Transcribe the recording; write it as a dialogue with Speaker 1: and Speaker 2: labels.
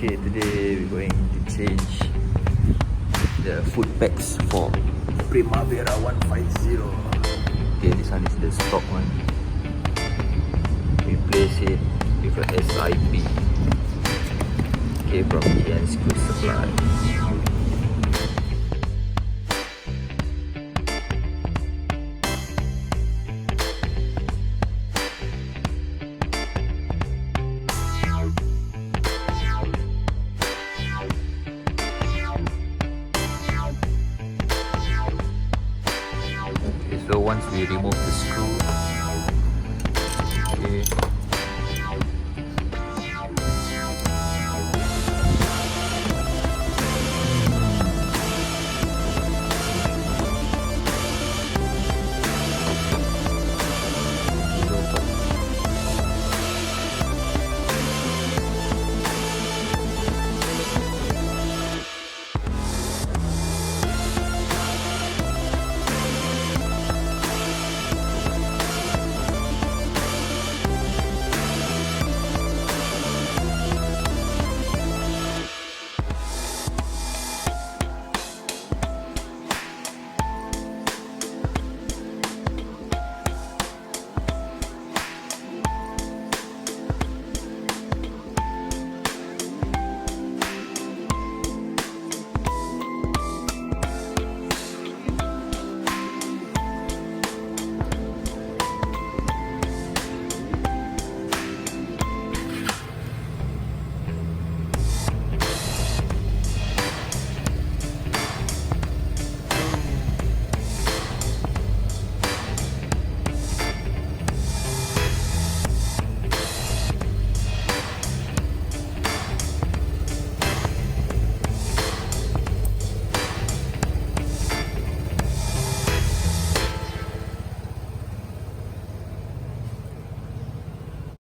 Speaker 1: Okay, today we're going to change the food packs for Primavera 150. Okay, this one is the stock one. Replace it with a S.I.P. Okay, from GN School Supply. So once we remove the screw,